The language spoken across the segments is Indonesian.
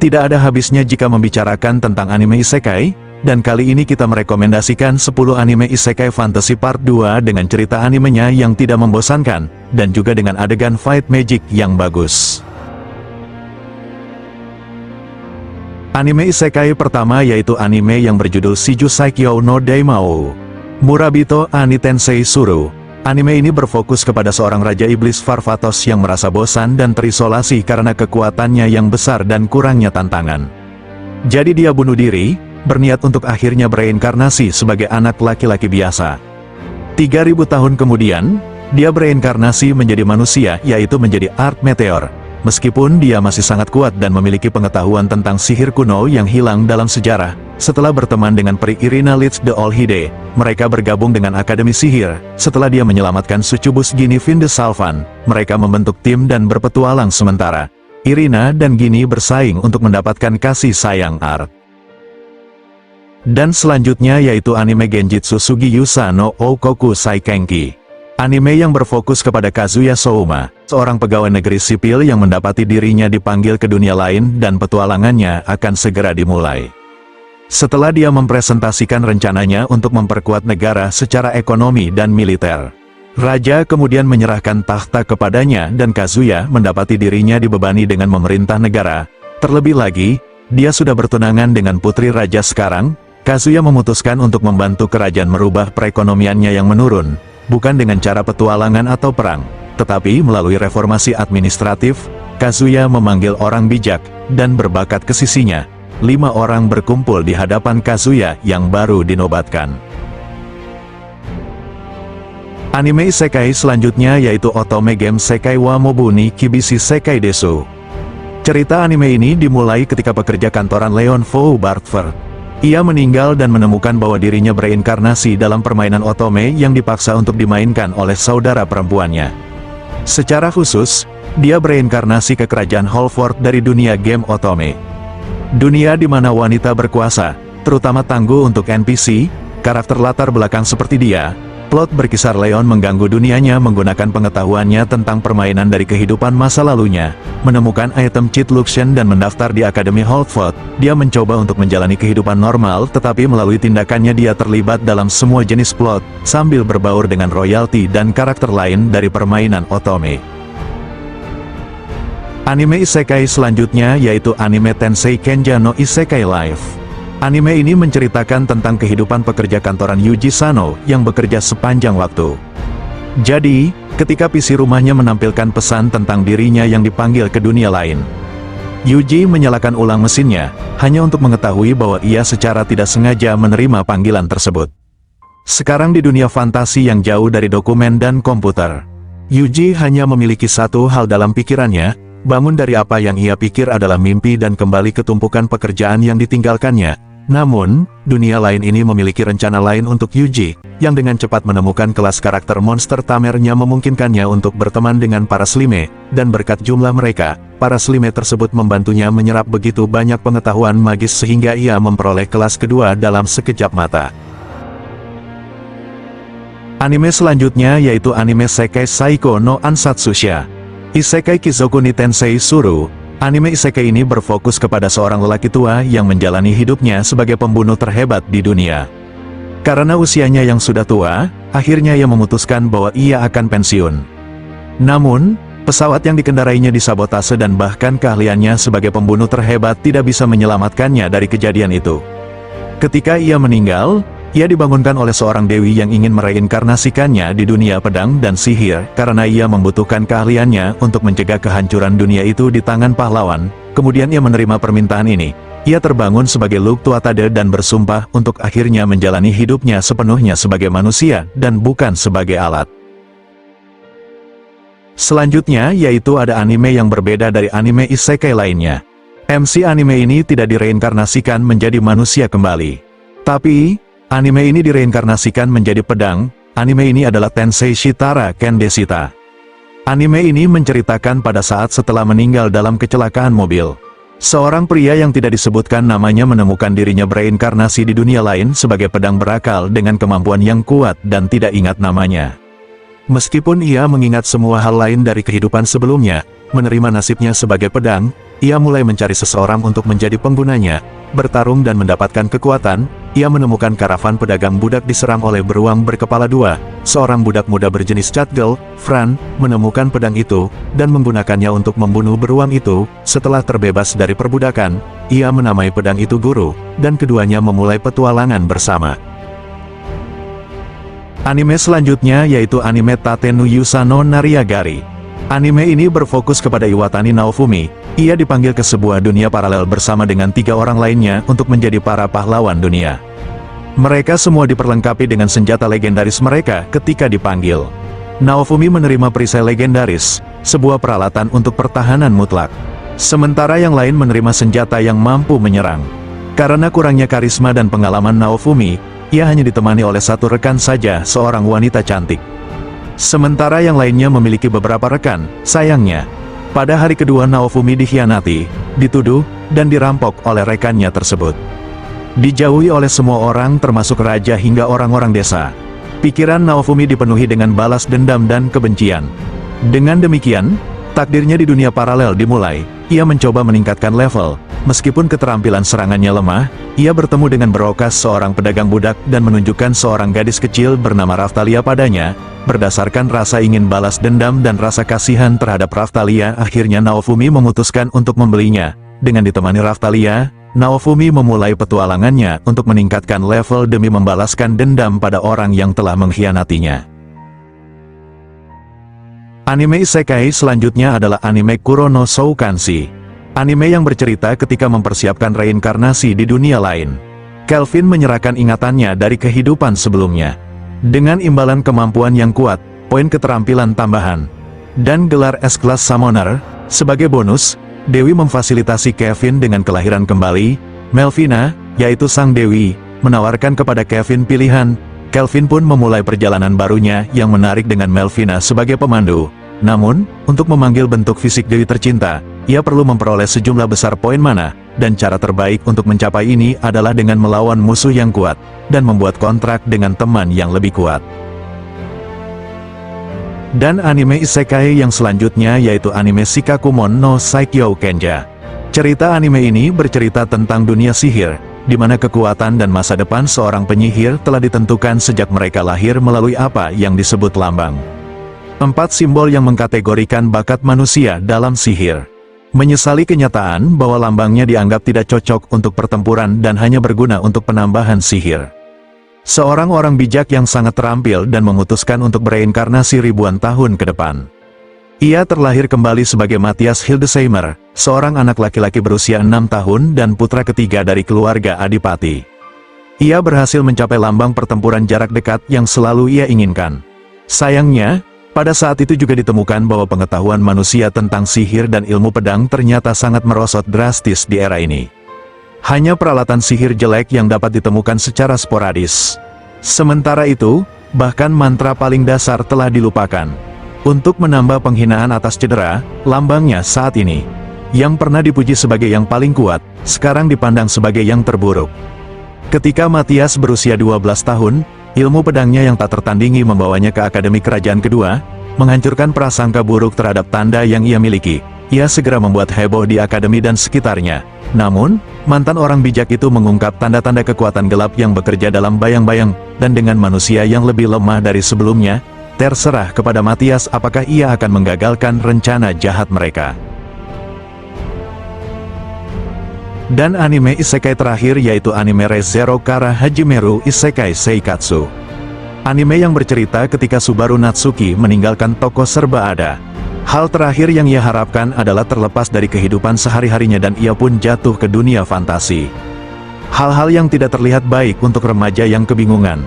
Tidak ada habisnya jika membicarakan tentang anime isekai, dan kali ini kita merekomendasikan 10 anime isekai fantasy part 2 dengan cerita animenya yang tidak membosankan, dan juga dengan adegan fight magic yang bagus. Anime isekai pertama yaitu anime yang berjudul Shiju Saikyo no Daimao Murabito Ani Tensei Suru. Anime ini berfokus kepada seorang raja iblis Farfatos yang merasa bosan dan terisolasi karena kekuatannya yang besar dan kurangnya tantangan. Jadi dia bunuh diri, berniat untuk akhirnya bereinkarnasi sebagai anak laki-laki biasa. 3000 tahun kemudian, dia bereinkarnasi menjadi manusia, yaitu menjadi Art Meteor. Meskipun dia masih sangat kuat dan memiliki pengetahuan tentang sihir kuno yang hilang dalam sejarah, setelah berteman dengan peri Irina Lich the All-Hide, mereka bergabung dengan Akademi Sihir. Setelah dia menyelamatkan sucubus Gini Fin the Salvan, mereka membentuk tim dan berpetualang sementara. Irina dan Gini bersaing untuk mendapatkan kasih sayang Art. Dan selanjutnya yaitu anime Genjitsu Sugiyusa no Oukoku Saikenki. Anime yang berfokus kepada Kazuya Souma, seorang pegawai negeri sipil yang mendapati dirinya dipanggil ke dunia lain dan petualangannya akan segera dimulai. Setelah dia mempresentasikan rencananya untuk memperkuat negara secara ekonomi dan militer, Raja kemudian menyerahkan tahta kepadanya dan Kazuya mendapati dirinya dibebani dengan memerintah negara. Terlebih lagi, dia sudah bertunangan dengan putri raja sekarang. Kazuya memutuskan untuk membantu kerajaan merubah perekonomiannya yang menurun, bukan dengan cara petualangan atau perang, tetapi melalui reformasi administratif. Kazuya memanggil orang bijak dan berbakat ke sisinya. 5 orang berkumpul di hadapan Kazuya yang baru dinobatkan. Anime isekai selanjutnya yaitu Otome Game Sekai wa Mobuni Kibisi Sekai Desu. Cerita anime ini dimulai ketika pekerja kantoran Leon Fou Bartfer. Ia meninggal dan menemukan bahwa dirinya bereinkarnasi dalam permainan otome yang dipaksa untuk dimainkan oleh saudara perempuannya. Secara khusus, dia bereinkarnasi ke kerajaan Holford dari dunia game otome. Dunia di mana wanita berkuasa, terutama tangguh untuk NPC, karakter latar belakang seperti dia. Plot berkisar Leon mengganggu dunianya menggunakan pengetahuannya tentang permainan dari kehidupan masa lalunya, menemukan item cheat Luxian dan mendaftar di Akademi Holford. Dia mencoba untuk menjalani kehidupan normal, tetapi melalui tindakannya dia terlibat dalam semua jenis plot, sambil berbaur dengan royalty dan karakter lain dari permainan otome. Anime isekai selanjutnya yaitu anime Tensei Kenja no Isekai Life. Anime ini menceritakan tentang kehidupan pekerja kantoran Yuji Sano yang bekerja sepanjang waktu. Jadi, ketika PC rumahnya menampilkan pesan tentang dirinya yang dipanggil ke dunia lain, Yuji menyalakan ulang mesinnya, hanya untuk mengetahui bahwa ia secara tidak sengaja menerima panggilan tersebut. Sekarang di dunia fantasi yang jauh dari dokumen dan komputer, Yuji hanya memiliki satu hal dalam pikirannya, bangun dari apa yang ia pikir adalah mimpi dan kembali ke tumpukan pekerjaan yang ditinggalkannya. Namun, dunia lain ini memiliki rencana lain untuk Yuji, yang dengan cepat menemukan kelas karakter monster tamernya memungkinkannya untuk berteman dengan para slime, dan berkat jumlah mereka, para slime tersebut membantunya menyerap begitu banyak pengetahuan magis sehingga ia memperoleh kelas kedua dalam sekejap mata. Anime selanjutnya yaitu anime Sekai Saiko no Ansatsusha. Isekai Kizoku ni Tensei Suru. Anime isekai ini berfokus kepada seorang lelaki tua yang menjalani hidupnya sebagai pembunuh terhebat di dunia. Karena usianya yang sudah tua, akhirnya ia memutuskan bahwa ia akan pensiun. Namun, pesawat yang dikendarainya disabotase dan bahkan keahliannya sebagai pembunuh terhebat tidak bisa menyelamatkannya dari kejadian itu. Ketika ia meninggal, ia dibangunkan oleh seorang dewi yang ingin mereinkarnasikannya di dunia pedang dan sihir, karena ia membutuhkan keahliannya untuk mencegah kehancuran dunia itu di tangan pahlawan. Kemudian ia menerima permintaan ini. Ia terbangun sebagai Luke Tuatade dan bersumpah untuk akhirnya menjalani hidupnya sepenuhnya sebagai manusia, dan bukan sebagai alat. Selanjutnya yaitu ada anime yang berbeda dari anime isekai lainnya. MC anime ini tidak direinkarnasikan menjadi manusia kembali. Tapi, anime ini direinkarnasikan menjadi pedang. Anime ini adalah Tensei Shitara Ken Desita. Anime ini menceritakan pada saat setelah meninggal dalam kecelakaan mobil. Seorang pria yang tidak disebutkan namanya menemukan dirinya bereinkarnasi di dunia lain sebagai pedang berakal dengan kemampuan yang kuat dan tidak ingat namanya. Meskipun ia mengingat semua hal lain dari kehidupan sebelumnya, menerima nasibnya sebagai pedang, ia mulai mencari seseorang untuk menjadi penggunanya, bertarung dan mendapatkan kekuatan. Ia menemukan karavan pedagang budak diserang oleh beruang berkepala dua. Seorang budak muda berjenis catgirl, Fran, menemukan pedang itu, dan menggunakannya untuk membunuh beruang itu. Setelah terbebas dari perbudakan, ia menamai pedang itu Guru, dan keduanya memulai petualangan bersama. Anime selanjutnya yaitu anime Tate no Yusa no Nariagari. Anime ini berfokus kepada Iwatani Naofumi. Ia dipanggil ke sebuah dunia paralel bersama dengan 3 orang lainnya untuk menjadi para pahlawan dunia. Mereka semua diperlengkapi dengan senjata legendaris mereka ketika dipanggil. Naofumi menerima perisai legendaris, sebuah peralatan untuk pertahanan mutlak. Sementara yang lain menerima senjata yang mampu menyerang. Karena kurangnya karisma dan pengalaman Naofumi, ia hanya ditemani oleh satu rekan saja, seorang wanita cantik. Sementara yang lainnya memiliki beberapa rekan. Sayangnya, pada hari kedua Naofumi dikhianati, dituduh, dan dirampok oleh rekannya tersebut. Dijauhi oleh semua orang termasuk raja hingga orang-orang desa. Pikiran Naofumi dipenuhi dengan balas dendam dan kebencian. Dengan demikian, takdirnya di dunia paralel dimulai. Ia mencoba meningkatkan level. Meskipun keterampilan serangannya lemah, ia bertemu dengan Berokas, seorang pedagang budak, dan menunjukkan seorang gadis kecil bernama Raftalia padanya. Berdasarkan rasa ingin balas dendam dan rasa kasihan terhadap Raftalia, akhirnya Naofumi memutuskan untuk membelinya. Dengan ditemani Raftalia, Naofumi memulai petualangannya untuk meningkatkan level demi membalaskan dendam pada orang yang telah mengkhianatinya. Anime isekai selanjutnya adalah anime Kurono Shoukanshi. Anime yang bercerita ketika mempersiapkan reinkarnasi di dunia lain. Kelvin menyerahkan ingatannya dari kehidupan sebelumnya. Dengan imbalan kemampuan yang kuat, poin keterampilan tambahan, dan gelar S-Class Summoner, sebagai bonus, Dewi memfasilitasi Kevin dengan kelahiran kembali. Melvina, yaitu sang Dewi, menawarkan kepada Kevin pilihan. Kelvin pun memulai perjalanan barunya yang menarik dengan Melvina sebagai pemandu. Namun, untuk memanggil bentuk fisik Dewi tercinta, ia perlu memperoleh sejumlah besar poin mana, dan cara terbaik untuk mencapai ini adalah dengan melawan musuh yang kuat, dan membuat kontrak dengan teman yang lebih kuat. Dan anime isekai yang selanjutnya yaitu anime Shikakumon no Saikyo Kenja. Cerita anime ini bercerita tentang dunia sihir, di mana kekuatan dan masa depan seorang penyihir telah ditentukan sejak mereka lahir melalui apa yang disebut lambang. 4 simbol yang mengkategorikan bakat manusia dalam sihir. Menyesali kenyataan bahwa lambangnya dianggap tidak cocok untuk pertempuran dan hanya berguna untuk penambahan sihir. Seorang orang bijak yang sangat terampil dan memutuskan untuk bereinkarnasi ribuan tahun ke depan. Ia terlahir kembali sebagai Matthias Hildesheimer, seorang anak laki-laki berusia 6 tahun dan putra ketiga dari keluarga adipati. Ia berhasil mencapai lambang pertempuran jarak dekat yang selalu ia inginkan. Sayangnya, pada saat itu juga ditemukan bahwa pengetahuan manusia tentang sihir dan ilmu pedang ternyata sangat merosot drastis di era ini. Hanya peralatan sihir jelek yang dapat ditemukan secara sporadis. Sementara itu, bahkan mantra paling dasar telah dilupakan. Untuk menambah penghinaan atas cedera, lambangnya saat ini, yang pernah dipuji sebagai yang paling kuat, sekarang dipandang sebagai yang terburuk. Ketika Matthias berusia 12 tahun, ilmu pedangnya yang tak tertandingi membawanya ke Akademi Kerajaan Kedua, menghancurkan prasangka buruk terhadap tanda yang ia miliki. Ia segera membuat heboh di akademi dan sekitarnya. Namun, mantan orang bijak itu mengungkap tanda-tanda kekuatan gelap yang bekerja dalam bayang-bayang, dan dengan manusia yang lebih lemah dari sebelumnya, terserah kepada Matthias apakah ia akan menggagalkan rencana jahat mereka. Dan anime isekai terakhir yaitu anime Re:Zero Kara Hajimeru Isekai Seikatsu. Anime yang bercerita ketika Subaru Natsuki meninggalkan toko serba ada. Hal terakhir yang ia harapkan adalah terlepas dari kehidupan sehari-harinya dan ia pun jatuh ke dunia fantasi. Hal-hal yang tidak terlihat baik untuk remaja yang kebingungan.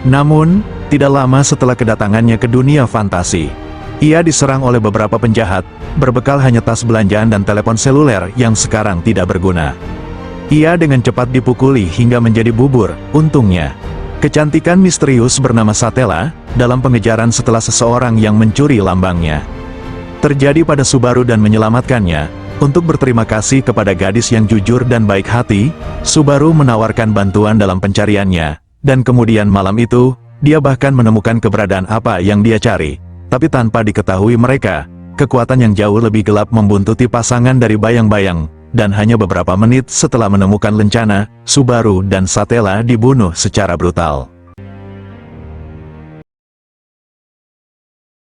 Namun, tidak lama setelah kedatangannya ke dunia fantasi, ia diserang oleh beberapa penjahat, berbekal hanya tas belanjaan dan telepon seluler yang sekarang tidak berguna. Ia dengan cepat dipukuli hingga menjadi bubur. Untungnya, kecantikan misterius bernama Satella, dalam pengejaran setelah seseorang yang mencuri lambangnya, terjadi pada Subaru dan menyelamatkannya. Untuk berterima kasih kepada gadis yang jujur dan baik hati, Subaru menawarkan bantuan dalam pencariannya, dan kemudian malam itu, dia bahkan menemukan keberadaan apa yang dia cari. Tapi tanpa diketahui mereka, kekuatan yang jauh lebih gelap membuntuti pasangan dari bayang-bayang, dan hanya beberapa menit setelah menemukan lencana, Subaru dan Satella dibunuh secara brutal.